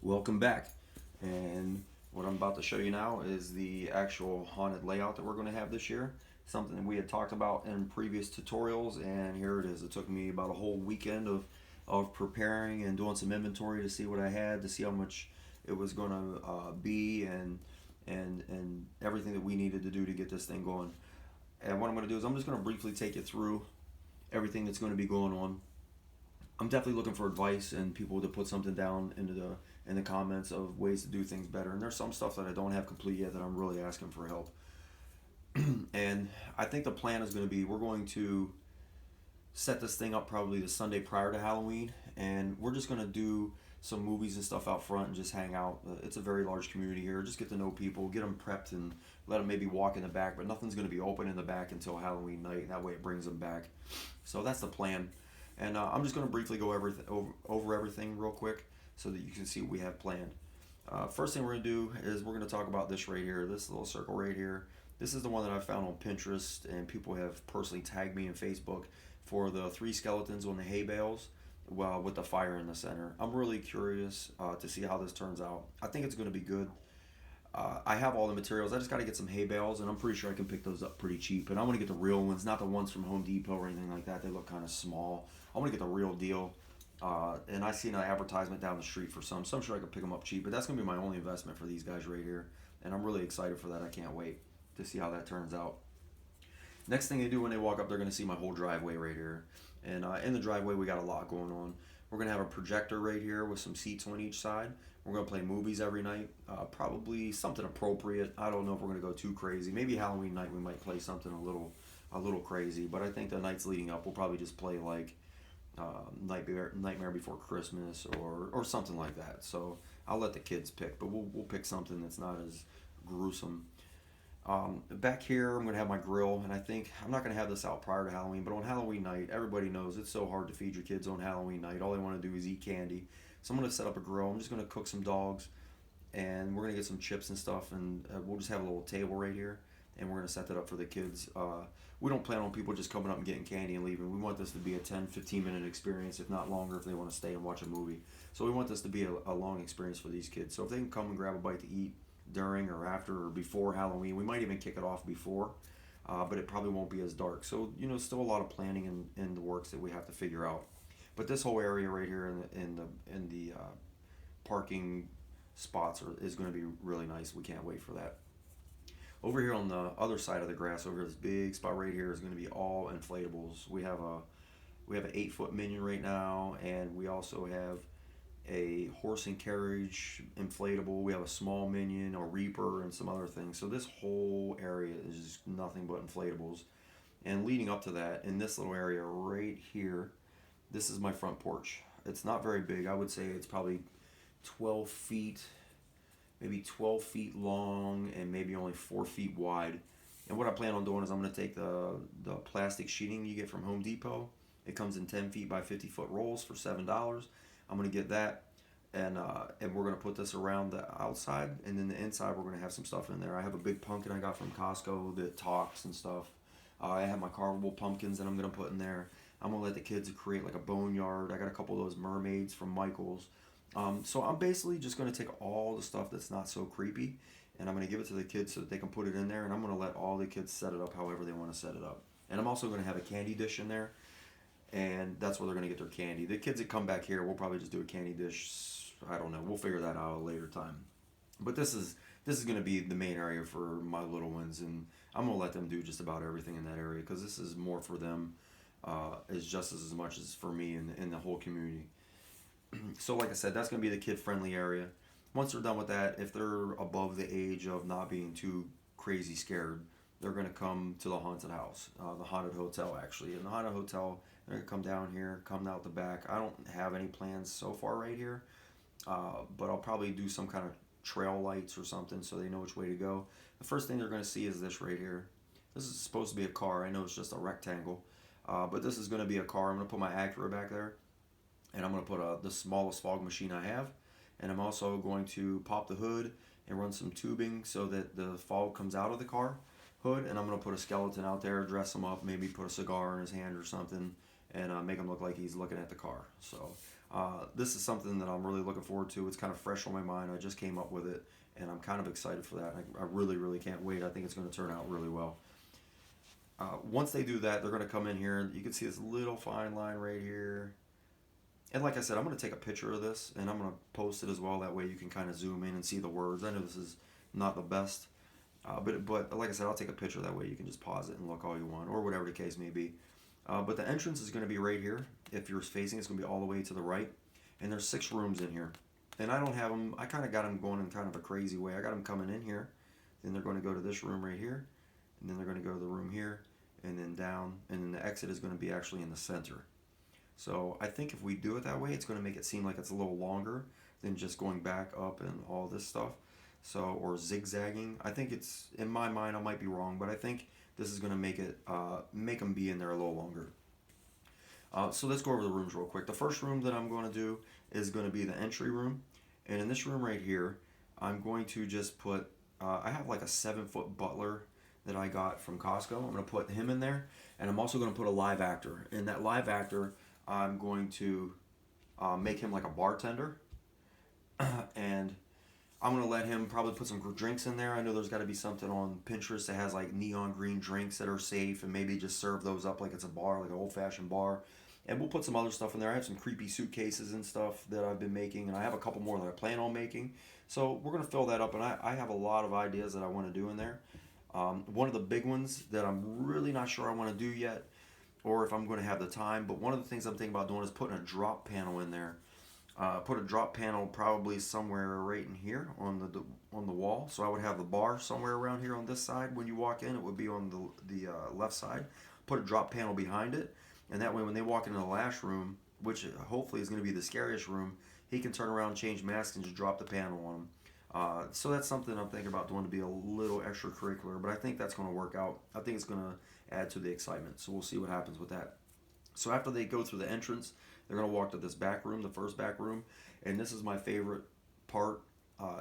Welcome back. And what I'm about to show you now is the actual haunted layout that we're going to have this year. Something that we had talked about in previous tutorials, and here it is. It took me about a whole weekend of preparing and doing some inventory to see what I had, to see how much it was going to be, and everything that we needed to do to get this thing going. And what I'm going to do is I'm just going to briefly take you through everything that's going to be going on. I'm definitely looking for advice and people to put something down in the comments of ways to do things better. And there's some stuff that I don't have complete yet that I'm really asking for help. And I think the plan is going to be we're going to set this thing up probably the Sunday prior to Halloween, and we're just going to do some movies and stuff out front and just hang out. It's a very large community here. Just get to know people, get them prepped, and let them maybe walk in the back. But nothing's going to be open in the back until Halloween night. That way it brings them back. So that's the plan. And I'm just going to briefly go over everything real quick so that you can see what we have planned. First thing we're going to do is we're going to talk about this right here, this little circle right here. This is the one that I found on Pinterest, and people have personally tagged me in Facebook for the three skeletons on the hay bales, well, with the fire in the center. I'm really curious to see how this turns out. I think it's going to be good. I have all the materials. I just got to get some hay bales, and I'm pretty sure I can pick those up pretty cheap. And I want to get the real ones, not the ones from Home Depot or anything like that. They look kind of small. I want to get the real deal. And I seen an advertisement down the street for some, so I'm sure I could pick them up cheap. But that's going to be my only investment for these guys right here. And I'm really excited for that. I can't wait to see how that turns out. Next thing they do when they walk up, they're going to see my whole driveway right here. And in the driveway, we got a lot going on. We're going to have a projector right here with some seats on each side. We're going to play movies every night. Probably something appropriate. I don't know if we're going to go too crazy. Maybe Halloween night we might play something a little crazy. But I think the nights leading up we'll probably just play like Nightmare Before Christmas or something like that. So I'll let the kids pick, but we'll pick something that's not as gruesome. Back here, I'm going to have my grill, and I think I'm not going to have this out prior to Halloween, but on Halloween night, everybody knows it's so hard to feed your kids on Halloween night. All they want to do is eat candy. So I'm going to set up a grill. I'm just going to cook some dogs, and we're going to get some chips and stuff, and we'll just have a little table right here, and we're going to set that up for the kids. We don't plan on people just coming up and getting candy and leaving. We want this to be a 10, 15-minute experience, if not longer, if they want to stay and watch a movie. So we want this to be a long experience for these kids. So if they can come and grab a bite to eat during or after or before Halloween. We might even kick it off before, but it probably won't be as dark. So still a lot of planning in the works that we have to figure out. But this whole area right here in the parking spots is going to be really nice. We can't wait for that. Over here on the other side of the grass, over this big spot right here is going to be all inflatables. We have an 8-foot minion right now, and we also have a horse and carriage inflatable. We have a small minion, a reaper, and some other things. So this whole area is nothing but inflatables. And leading up to that, in this little area right here, this is my front porch. It's not very big. I would say it's probably 12 feet, maybe 12 feet long, and maybe only 4 feet wide. And what I plan on doing is I'm going to take the plastic sheeting you get from Home Depot. It comes in 10 feet by 50-foot rolls for $7. I'm going to get that, and we're going to put this around the outside, and then the inside we're going to have some stuff in there. I have a big pumpkin I got from Costco that talks and stuff. I have my carvable pumpkins that I'm going to put in there. I'm going to let the kids create like a boneyard. I got a couple of those mermaids from Michaels. So I'm basically just going to take all the stuff that's not so creepy, and I'm going to give it to the kids so that they can put it in there, and I'm going to let all the kids set it up however they want to set it up. And I'm also going to have a candy dish in there, and that's where they're going to get their candy. The kids that come back here, we'll probably just do a candy dish. I don't know. We'll figure that out at a later time. But this is going to be the main area for my little ones, and I'm going to let them do just about everything in that area because this is more for them, is just as much as for me and the whole community. So like I said, that's going to be the kid-friendly area. Once they're done with that, if they're above the age of not being too crazy scared, they're going to come to the haunted house, the haunted hotel actually. In the haunted hotel, they're going to come down here, come out the back. I don't have any plans so far right here, but I'll probably do some kind of trail lights or something so they know which way to go. The first thing they're going to see is this right here. This is supposed to be a car. I know it's just a rectangle, but this is going to be a car. I'm going to put my Acura back there, and I'm going to put the smallest fog machine I have, and I'm also going to pop the hood and run some tubing so that the fog comes out of the car hood, and I'm going to put a skeleton out there, dress him up, maybe put a cigar in his hand or something, and make him look like he's looking at the car. So This is something that I'm really looking forward to. It's kind of fresh on my mind. I just came up with it, and I'm kind of excited for that. I really, really can't wait. I think it's going to turn out really well. Once they do that, they're going to come in here. You can see this little fine line right here. And like I said, I'm going to take a picture of this, and I'm going to post it as well. That way you can kind of zoom in and see the words. I know this is not the best, but like I said, I'll take a picture. That way you can just pause it and look all you want, or whatever the case may be. But the entrance is going to be right here. If you're facing, it's going to be all the way to the right. And there's 6 rooms in here. And I don't have them, I kind of got them going in kind of a crazy way. I got them coming in here. Then they're going to go to this room right here. And then they're going to go to the room here. And then down. And then the exit is going to be actually in the center. So I think if we do it that way, it's going to make it seem like it's a little longer than just going back up and all this stuff. So, or zigzagging. I think it's, in my mind, I might be wrong, but I think this is going to make it, make them be in there a little longer. So let's go over the rooms real quick. The first room that I'm going to do is going to be the entry room. And in this room right here, I'm going to just put, I have like a 7-foot butler that I got from Costco. I'm going to put him in there. And I'm also going to put a live actor. And that live actor, I'm going to make him like a bartender. And I'm going to let him probably put some drinks in there. I know there's got to be something on Pinterest that has like neon green drinks that are safe, and maybe just serve those up like it's a bar, like an old-fashioned bar. And we'll put some other stuff in there. I have some creepy suitcases and stuff that I've been making, and I have a couple more that I plan on making. So we're going to fill that up, and I have a lot of ideas that I want to do in there. One of the big ones that I'm really not sure I want to do yet, or if I'm going to have the time, but one of the things I'm thinking about doing is putting a drop panel in there. Put a drop panel probably somewhere right in here on the wall. So I would have the bar somewhere around here on this side. When you walk in, it would be on the left side. Put a drop panel behind it, and that way when they walk into the last room, which hopefully is going to be the scariest room, he can turn around, change masks, and just drop the panel on him. So that's something I'm thinking about doing to be a little extracurricular, but I think that's going to work out. I think it's going to add to the excitement. So we'll see what happens with that. So after they go through the entrance, they're going to walk to this back room, the first back room, and this is my favorite part.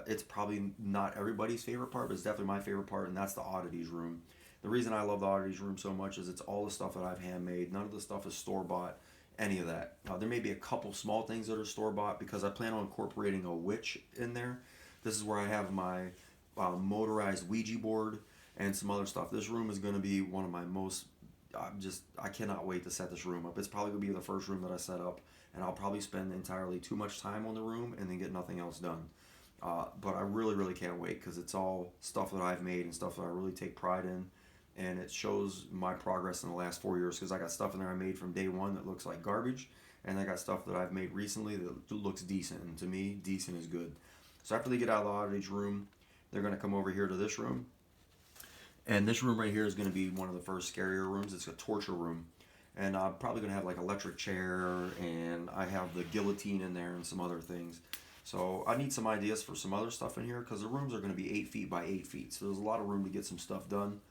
It's probably not everybody's favorite part, but it's definitely my favorite part, and that's the oddities room. The reason I love the oddities room so much is it's all the stuff that I've handmade. None of the stuff is store-bought, any of that. There may be a couple small things that are store-bought because I plan on incorporating a witch in there. This is where I have my motorized Ouija board and some other stuff. This room is going to be one of my most I cannot wait to set this room up. It's probably going to be the first room that I set up, and I'll probably spend entirely too much time on the room and then get nothing else done. But I really, really can't wait because it's all stuff that I've made and stuff that I really take pride in, and it shows my progress in the last 4 years because I got stuff in there I made from day one that looks like garbage, and I got stuff that I've made recently that looks decent, and to me, decent is good. So after they get out of the oddities room, they're going to come over here to this room. And this room right here is going to be one of the first scarier rooms. It's a torture room. And I'm probably going to have like electric chair, and I have the guillotine in there and some other things. So I need some ideas for some other stuff in here because the rooms are going to be 8 feet by 8 feet. So there's a lot of room to get some stuff done.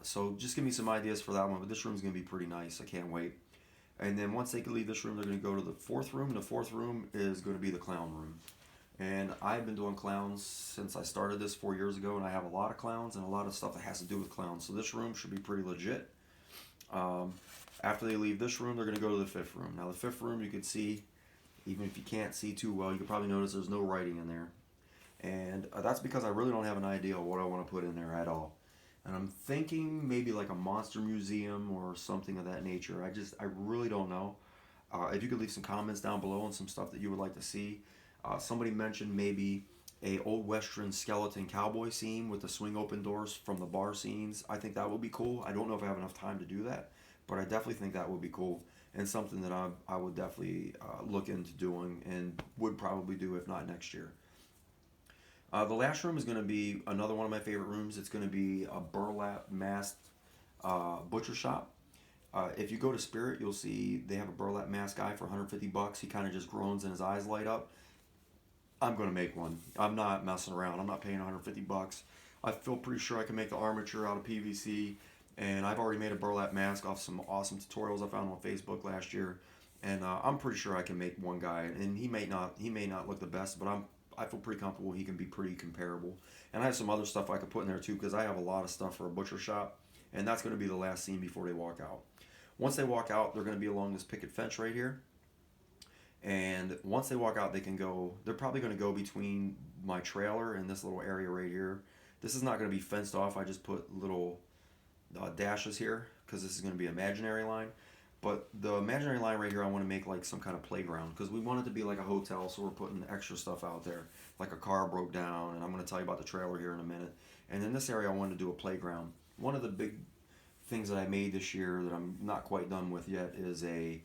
So just give me some ideas for that one. But this room is going to be pretty nice. I can't wait. And then once they can leave this room, they're going to go to the 4th room. The 4th room is going to be the clown room. And I've been doing clowns since I started this 4 years ago, and I have a lot of clowns and a lot of stuff that has to do with clowns. So this room should be pretty legit. After they leave this room, they're going to go to the 5th room. Now the 5th room, you can see, even if you can't see too well, you can probably notice there's no writing in there. And that's because I really don't have an idea of what I want to put in there at all. And I'm thinking maybe like a monster museum or something of that nature. I really don't know. If you could leave some comments down below on some stuff that you would like to see. Somebody mentioned maybe a old western skeleton cowboy scene with the swing open doors from the bar scenes. I think that would be cool. I don't know if I have enough time to do that, but I definitely think that would be cool and something that I would definitely look into doing and would probably do if not next year. The last room is going to be another one of my favorite rooms. It's going to be a burlap masked butcher shop. If you go to Spirit, you'll see they have a burlap mask guy for $150. He kind of just groans and his eyes light up. I'm going to make one. I'm not messing around. I'm not paying $150. I feel pretty sure I can make the armature out of PVC, and I've already made a burlap mask off some awesome tutorials I found on Facebook last year, and I'm pretty sure I can make one guy. And he may not look the best, but I feel pretty comfortable he can be pretty comparable. And I have some other stuff I could put in there too because I have a lot of stuff for a butcher shop, and that's going to be the last scene before they walk out. Once they walk out, they're going to be along this picket fence right here. And once they walk out, they can go. They're probably going to go between my trailer and this little area right here. This is not going to be fenced off. I just put little dashes here because this is going to be imaginary line. But the imaginary line right here, I want to make like some kind of playground because we want it to be like a hotel, so we're putting extra stuff out there. Like a car broke down, and I'm going to tell you about the trailer here in a minute. And in this area, I wanted to do a playground. One of the big things that I made this year that I'm not quite done with yet is a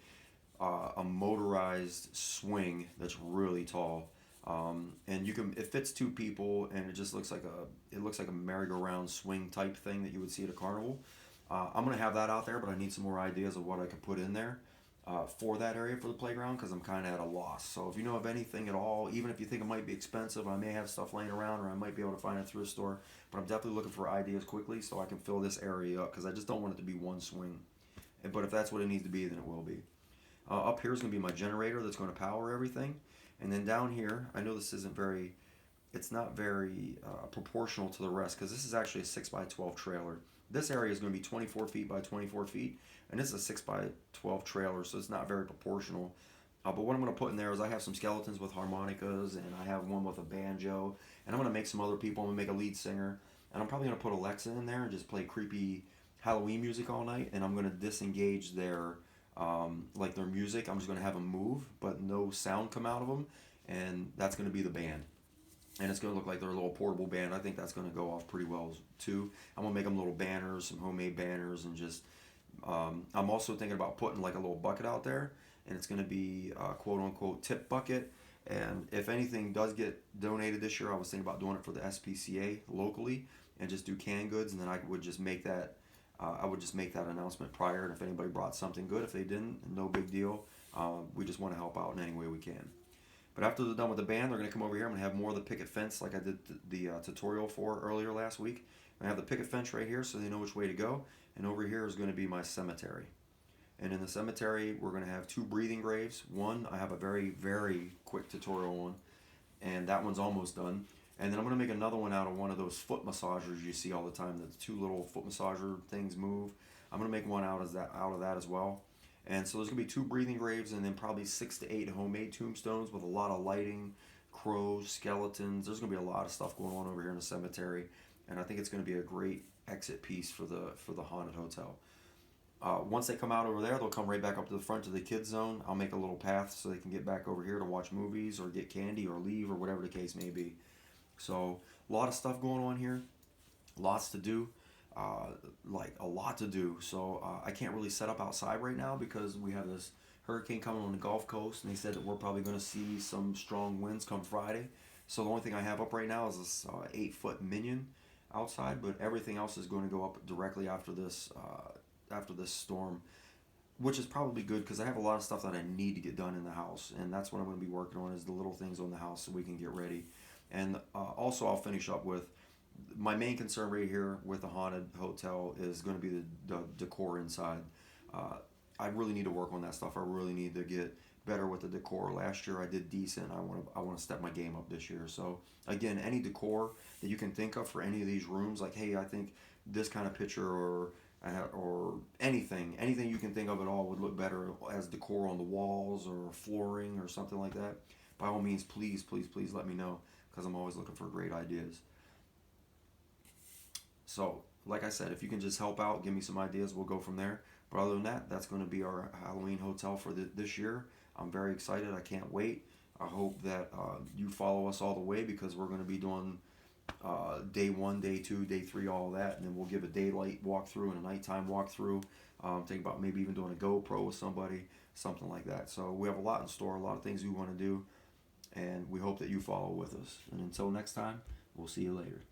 motorized swing that's really tall. And it fits two people, and it just looks like a merry-go-round swing type thing that you would see at a carnival. I'm gonna have that out there, but I need some more ideas of what I could put in there for that area for the playground because I'm kind of at a loss. So if you know of anything at all, even if you think it might be expensive, I may have stuff laying around, or I might be able to find it through a store. But I'm definitely looking for ideas quickly so I can fill this area up because I just don't want it to be one swing. But if that's what it needs to be, then it will be. Up here is going to be my generator that's going to power everything. And then down here, I know this isn't very, it's not very proportional to the rest because this is actually a 6x12 trailer. This area is going to be 24 feet by 24 feet, and this is a 6x12 trailer, so it's not very proportional. But what I'm going to put in there is I have some skeletons with harmonicas, and I have one with a banjo, and I'm going to make some other people. I'm going to make a lead singer, and I'm probably going to put Alexa in there and just play creepy Halloween music all night, and I'm going to disengage their like their music. I'm just going to have them move, but no sound come out of them, and that's going to be the band. And it's going to look like their little portable band. I think that's going to go off pretty well too. I'm going to make them little banners, some homemade banners, and just. I'm also thinking about putting like a little bucket out there, and it's going to be a quote unquote tip bucket. And if anything does get donated this year, I was thinking about doing it for the SPCA locally and just do canned goods, and then I would just make that. I would just make that announcement prior, and if anybody brought something good, if they didn't, no big deal. We just want to help out in any way we can. But after they're done with the band, they're going to come over here. I'm going to have more of the picket fence like I did the tutorial for earlier last week. I have the picket fence right here so they know which way to go. And over here is going to be my cemetery. And in the cemetery, we're going to have two breathing graves. One, I have a very, very quick tutorial on, and that one's almost done. And then I'm going to make another one out of one of those foot massagers you see all the time. The two little foot massager things move. I'm going to make one out of that as well. And so there's going to be two breathing graves and then probably 6 to 8 homemade tombstones with a lot of lighting, crows, skeletons. There's going to be a lot of stuff going on over here in the cemetery. And I think it's going to be a great exit piece for the haunted hotel. Once they come out over there, they'll come right back up to the front to the kids zone. I'll make a little path so they can get back over here to watch movies or get candy or leave or whatever the case may be. So a lot of stuff going on here, lots to do. Like a lot to do. So I can't really set up outside right now because we have this hurricane coming on the Gulf Coast, and they said that we're probably going to see some strong winds come Friday. So the only thing I have up right now is this 8-foot minion outside, but everything else is going to go up directly after this storm, which is probably good because I have a lot of stuff that I need to get done in the house, and that's what I'm going to be working on is the little things on the house so we can get ready. And also I'll finish up with my main concern right here with the haunted hotel is going to be the decor inside. I really need to work on that stuff. I really need to get better with the decor. Last year I did decent. I want to step my game up this year. So again, any decor that you can think of for any of these rooms, like hey, I think this kind of picture or anything you can think of at all would look better as decor on the walls or flooring or something like that. By all means, please let me know because I'm always looking for great ideas. So, like I said, if you can just help out, give me some ideas, we'll go from there. But other than that, that's going to be our Halloween hotel for this year. I'm very excited. I can't wait. I hope that you follow us all the way because we're going to be doing day 1, day 2, day 3, all of that. And then we'll give a daylight walkthrough and a nighttime walkthrough. Think about maybe even doing a GoPro with somebody, something like that. So we have a lot in store, a lot of things we want to do. And we hope that you follow with us. And until next time, we'll see you later.